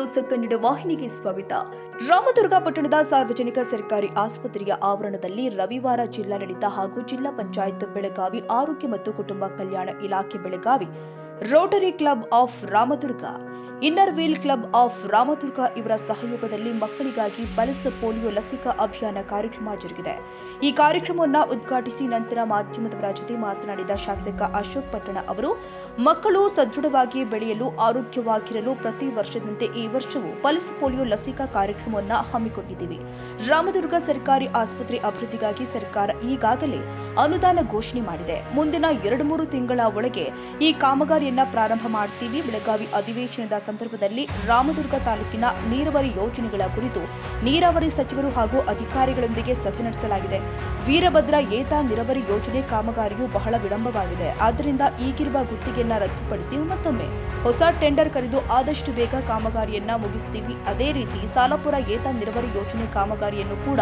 News Kannada ವಾಹಿನಿಗೆ ಸ್ವಾಗತ. ರಾಮದುರ್ಗ ಪಟ್ಟಣದ ಸಾರ್ವಜನಿಕ ಸರ್ಕಾರಿ ಆಸ್ಪತ್ರೆಯ ಆವರಣದಲ್ಲಿ ರವಿವಾರ ಜಿಲ್ಲಾಡಳಿತ ಹಾಗೂ ಜಿಲ್ಲಾ ಪಂಚಾಯತ್ ಬೆಳಗಾವಿ ಆರೋಗ್ಯ ಮತ್ತು ಕುಟುಂಬ ಕಲ್ಯಾಣ ಇಲಾಖೆ Belagavi, Rotary club of Ramdurg, inner wheel club of Ramdurg ಇವರ ಸಹಯೋಗದಲ್ಲಿ ಮಕ್ಕಳಿಗಾಗಿ ಪಲ್ಸ್ ಪೋಲಿಯೋ ಲಸಿಕಾ ಅಭಿಯಾನ ಕಾರ್ಯಕ್ರಮ ಜರುಗಿದೆ. ಈ ಕಾರ್ಯಕ್ರಮವನ್ನು ಉದ್ಘಾಟಿಸಿ ನಂತರ ಮಾಧ್ಯಮದವರ ಜೊತೆ ಮಾತನಾಡಿದ ಶಾಸಕ ಅಶೋಕ್ ಪಟ್ಟಣ ಅವರು, ಮಕ್ಕಳು ಸದೃಢವಾಗಿ ಬೆಳೆಯಲು, ಆರೋಗ್ಯವಾಗಿರಲು ಪ್ರತಿ ವರ್ಷದಂತೆ ಈ ವರ್ಷವೂ ಪಲ್ಸ್ ಪೋಲಿಯೋ ಲಸಿಕಾ ಕಾರ್ಯಕ್ರಮವನ್ನು ಹಮ್ಮಿಕೊಂಡಿದ್ದೀವಿ. ರಾಮದುರ್ಗ ಸರ್ಕಾರಿ ಆಸ್ಪತ್ರೆ ಅಭಿವೃದ್ಧಿಗಾಗಿ ಸರ್ಕಾರ ಈಗಾಗಲೇ ಅನುದಾನ ಘೋಷಣೆ ಮಾಡಿದೆ. ಮುಂದಿನ 2-3 ತಿಂಗಳ ಒಳಗೆ ಈ ಕಾಮಗಾರಿಯನ್ನ ಪ್ರಾರಂಭ ಮಾಡ್ತೀವಿ. ಬೆಳಗಾವಿ ಅಧಿವೇಶನದ ಸಂದರ್ಭದಲ್ಲಿ ರಾಮದುರ್ಗ ತಾಲೂಕಿನ ನೀರಾವರಿ ಯೋಜನೆಗಳ ಕುರಿತು ನೀರಾವರಿ ಸಚಿವರು ಹಾಗೂ ಅಧಿಕಾರಿಗಳೊಂದಿಗೆ ಸಭೆ ನಡೆಸಲಾಗಿದೆ. ವೀರಭದ್ರ ಏತ ನೀರಾವರಿ ಯೋಜನೆ ಕಾಮಗಾರಿಯು ಬಹಳ ವಿಳಂಬವಾಗಿದೆ. ಆದ್ದರಿಂದ ಈಗಿರುವ ಗುತ್ತಿಗೆಯನ್ನ ರದ್ದುಪಡಿಸಿ ಮತ್ತೊಮ್ಮೆ ಹೊಸ ಟೆಂಡರ್ ಕರೆದು ಆದಷ್ಟು ಬೇಗ ಕಾಮಗಾರಿಯನ್ನ ಮುಗಿಸ್ತೀವಿ. ಅದೇ ರೀತಿ ಸಾಲಪುರ ಏತ ನೀರಾವರಿ ಯೋಜನೆ ಕಾಮಗಾರಿಯನ್ನು ಕೂಡ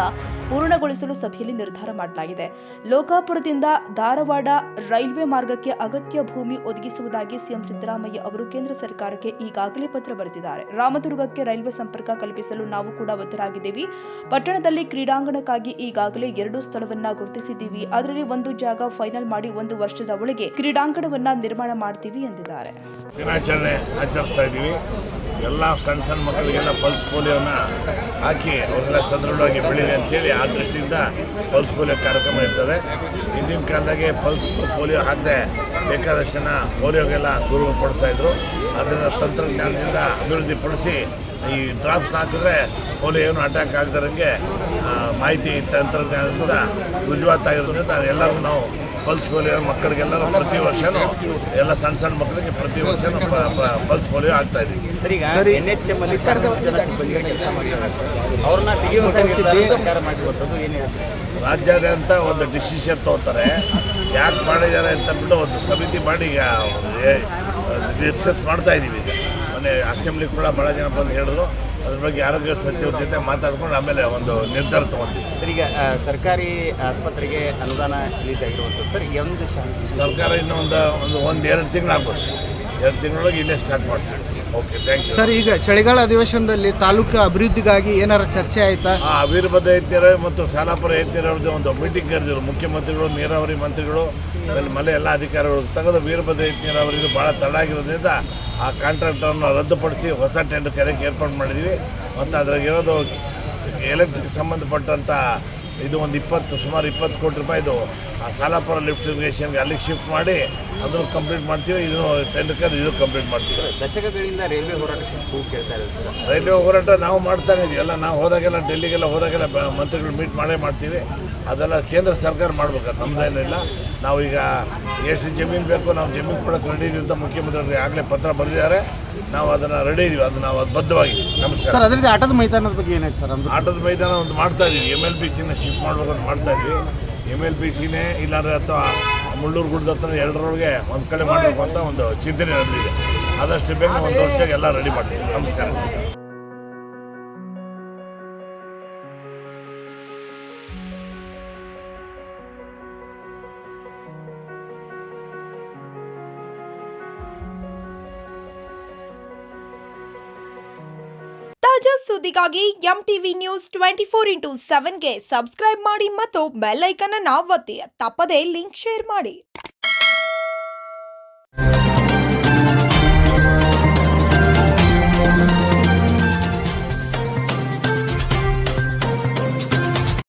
ಪೂರ್ಣಗೊಳಿಸಲು ಸಭೆಯಲ್ಲಿ ನಿರ್ಧಾರ ಮಾಡಲಾಗಿದೆ. ಲೋಕಾಪುರದಿಂದ ಧಾರವಾಡ ರೈಲ್ವೆ ಮಾರ್ಗಕ್ಕೆ ಅಗತ್ಯ ಭೂಮಿ ಒದಗಿಸುವುದಾಗಿ ಸಿಎಂ ಸಿದ್ದರಾಮಯ್ಯ ಅವರು ಕೇಂದ್ರ ಸರ್ಕಾರಕ್ಕೆ ಈಗಾಗಲೇ ಪತ್ರ ಬರೆದಿದ್ದಾರೆ. ರಾಮದುರ್ಗಕ್ಕೆ ರೈಲ್ವೆ ಸಂಪರ್ಕ ಕಲ್ಪಿಸಲು ನಾವು ಕೂಡ ಬದ್ಧರಾಗಿದ್ದೇವೆ. ಪಟ್ಟಣದಲ್ಲಿ ಕ್ರೀಡಾಂಗಣಕ್ಕಾಗಿ ಈಗಾಗಲೇ 2 ಸ್ಥಳವನ್ನ ಗುರುತಿಸಿದ್ದೀವಿ. ಅದರಲ್ಲಿ ಒಂದು ಜಾಗ ಫೈನಲ್ ಮಾಡಿ 1 ವರ್ಷದ ಒಳಗೆ ಕ್ರೀಡಾಂಗಣವನ್ನ ನಿರ್ಮಾಣ ಮಾಡ್ತೀವಿ ಎಂದಿದ್ದಾರೆ. ದಿನಾಚರಣೆ ಆಚರಿಸ್ತಾ ಇದ್ದೀವಿ. ಎಲ್ಲ ಸಣ್ಣ ಮಕ್ಕಳಿಗೆಲ್ಲ ಪಲ್ಸ್ ಪೋಲಿಯೋನ ಹಾಕಿ ಅವರೆಲ್ಲ ಸದೃಢವಾಗಿ ಬೆಳೀಲಿ ಅಂತೇಳಿ ಆ ದೃಷ್ಟಿಯಿಂದ ಪಲ್ಸ್ ಪೋಲಿಯೋ ಕಾರ್ಯಕ್ರಮ ಇರ್ತದೆ. ಹಿಂದಿನ ಕಾಲದಾಗೆ ಪಲ್ಸ್ ಪೋಲಿಯೋ ಹಾಕದೆ ಬೇಕಾದಷ್ಟು ಜನ ಪೋಲಿಯೋಗೆಲ್ಲ ದೂರಪಡಿಸ್ತಾ ಇದ್ರು. ಅದನ್ನು ತಂತ್ರಜ್ಞಾನದಿಂದ ಅಭಿವೃದ್ಧಿಪಡಿಸಿ ಈ ಡ್ರಾಪ್ಸ್ ಹಾಕಿದ್ರೆ ಪೋಲಿಯೋ ಏನು ಅಟ್ಯಾಕ್ ಆಗದಂಗೆ ಮಾಹಿತಿ ತಂತ್ರಜ್ಞಾನದಿಂದ ರುಜುವಾತಾಗಿರೋದ್ರಿಂದ ಎಲ್ಲರೂ ನಾವು ಪಲ್ಸ್ ಪೋಲಿಯೋ ಮಕ್ಕಳಿಗೆಲ್ಲರೂ ಪ್ರತಿ ವರ್ಷನೂ ಎಲ್ಲ ಸಣ್ಣ ಮಕ್ಕಳಿಗೆ ಪ್ರತಿ ವರ್ಷನೂ ಪಲ್ಸ್ ಪೋಲಿಯೋ ಆಗ್ತಾ ಇದ್ದೀವಿ. ರಾಜ್ಯಾದ್ಯಂತ ಒಂದು ಡಿಸಿಷನ್ ತಗೋತಾರೆ. ಯಾಕೆ ಮಾಡಿದ್ದಾರೆ ಅಂತ ಬಿಟ್ಟು ಒಂದು ಸಮಿತಿ ಮಾಡಿ ಡಿಸ್ಕಸ್ ಮಾಡ್ತಾ ಇದ್ದೀವಿ. ಈಗ ಮೊನ್ನೆ ಅಸೆಂಬ್ಲಿ ಕೂಡ ಭಾಳ ಜನ ಬಂದು ಹೇಳಿದ್ರು. ಅದ್ರ ಬಗ್ಗೆ ಆರೋಗ್ಯ ಸಚಿವರ ಜೊತೆ ಮಾತಾಡ್ಕೊಂಡು ಆಮೇಲೆ ಒಂದು ನಿರ್ಧಾರ ತೊಗೊಂಡಿದ್ದೀವಿ. ಸರ್, ಈಗ ಸರ್ಕಾರಿ ಆಸ್ಪತ್ರೆಗೆ ಅನುದಾನ ರಿಲೀಸ್ ಆಗಿರುವಂಥದ್ದು ಸರ್, ಒಂದು ಸರ್ಕಾರ ಇನ್ನೂ ಒಂದು 2 ತಿಂಗಳಾಗ್ಬೋದು. 2 ತಿಂಗಳೊಳಗೆ ಇಲ್ಲೇ ಸ್ಟಾರ್ಟ್ ಮಾಡ್ತೀವಿ. Okay, thank you sir. ಈಗ ಚಳಿಗಾಲ ಅಧಿವೇಶನದಲ್ಲಿ ತಾಲೂಕು ಅಭಿವೃದ್ಧಿಗಾಗಿ ಏನಾರ ಚರ್ಚೆ ಆಯ್ತಾ? ವೀರಭದ್ರ ಏತನೀರಾವರಿ ಮತ್ತು ಸಾಲಾಪುರ ಏತನೀರಾವರಿದು ಒಂದು ಮೀಟಿಂಗ್ ಕರೆದಿದ್ರು ಮುಖ್ಯಮಂತ್ರಿಗಳು, ನೀರಾವರಿ ಮಂತ್ರಿಗಳು, ಆಮೇಲೆ ಎಲ್ಲ ಅಧಿಕಾರಿಗಳು ತೆಗೆದು ವೀರಭದ್ರ ಏತನೀರಾವರಿದು ಭಾಳ ತಡ ಆಗಿರೋದ್ರಿಂದ ಆ ಕಾಂಟ್ರಾಕ್ಟರನ್ನು ರದ್ದುಪಡಿಸಿ ಹೊಸ ಟೆಂಡರ್ ಕರೆಗೆ ಏರ್ಪಾಡು ಮಾಡಿದ್ವಿ. ಮತ್ತು ಅದ್ರಾಗಿರೋದು ಎಲೆಕ್ಟ್ರಿಕ್ ಸಂಬಂಧಪಟ್ಟಂಥ ಇದು ಒಂದು ಸುಮಾರು 20 ಕೋಟಿ ರೂಪಾಯಿದು ಸಾಲಾಪುರ ಲಿಫ್ಟ್ ಇರಿಗೇಷನ್ಗೆ ಅಲ್ಲಿಗೆ ಶಿಫ್ಟ್ ಮಾಡಿ ಅದನ್ನು ಕಂಪ್ಲೀಟ್ ಮಾಡ್ತೀವಿ. ಇದನ್ನು ಟೆಂಡರ್ ಕರೆದು ಇದು ಕಂಪ್ಲೀಟ್ ಮಾಡ್ತೀವಿ. ದಶಕಗಳಿಂದ ರೈಲ್ವೆ ಹೋರಾಟಕ್ಕೆ ಕೇಳ್ತಾ ಇದ್ದಾರೆ. ರೈಲ್ವೆ ಹೋರಾಟ ನಾವು ಮಾಡ್ತಾನೆ ಇದೀವಿ. ಎಲ್ಲ ನಾವು ಹೋದಾಗೆಲ್ಲ ಡೆಲ್ಲಿಗೆಲ್ಲ ಹೋದಾಗೆಲ್ಲ ಮಂತ್ರಿಗಳು ಮೀಟ್ ಮಾಡ್ತೀವಿ. ಅದೆಲ್ಲ ಕೇಂದ್ರ ಸರ್ಕಾರ ಮಾಡ್ಬೇಕಾದ್ರೆ ನಮ್ದೇನಿಲ್ಲ. ನಾವೀಗ ಎಷ್ಟು ಜಮೀನು ಬೇಕೋ ನಾವು ಜಮೀನು ಕೊಡೋಕ್ಕೆ ರೆಡಿ ಇದೀವಿ ಅಂತ ಮುಖ್ಯಮಂತ್ರಿಗಳಿಗೆ ಆಗಲೇ ಪತ್ರ ಬರೆದಿದ್ದಾರೆ. ನಾವು ಅದನ್ನು ರೆಡಿ ಇದೀವಿ. ಅದು ನಾವು ಬದ್ಧವಾಗಿ. ನಮಸ್ಕಾರ ಸರ್, ಅದರಿಂದ ಆಟದ ಮೈದಾನದ ಬಗ್ಗೆ ಏನಾಯ್ತು ಸರ್? ಆಟದ ಮೈದಾನ ಒಂದು ಮಾಡ್ತಾ ಇದೀವಿ. MLBCನ ಶಿಫ್ಟ್ ಮಾಡ್ಬೇಕಂತ ಮಾಡ್ತಾ ಇದೀವಿ. MLBCನೇ ಇಲ್ಲಾಂದರೆ ಅಥವಾ ಮುಳ್ಳೂರು ಗುಡ್ಡದ ಹತ್ರ 2ರೊಳಗೆ ಒಂದು ಕಡೆ ಮಾಡಬೇಕು ಅಂತ ಒಂದು ಚಿಂತನೆ ನಡೆದಿದೆ. ಆದಷ್ಟು ಬೇಗ 1 ವರ್ಷಕ್ಕೆ ಎಲ್ಲ ರೆಡಿ ಮಾಡ್ತೀವಿ. ನಮಸ್ಕಾರ. ತಾಜಾ ಸುದ್ದಿಗಾಗಿ MTV ನ್ಯೂಸ್ 24x7ಗೆ ಸಬ್ಸ್ಕ್ರೈಬ್ ಮಾಡಿ ಮತ್ತು ಬೆಲ್ ಐಕಾನ್ ಅನ್ನು ಒತ್ತಿ. ತಪ್ಪದೇ ಲಿಂಕ್ ಶೇರ್ ಮಾಡಿ.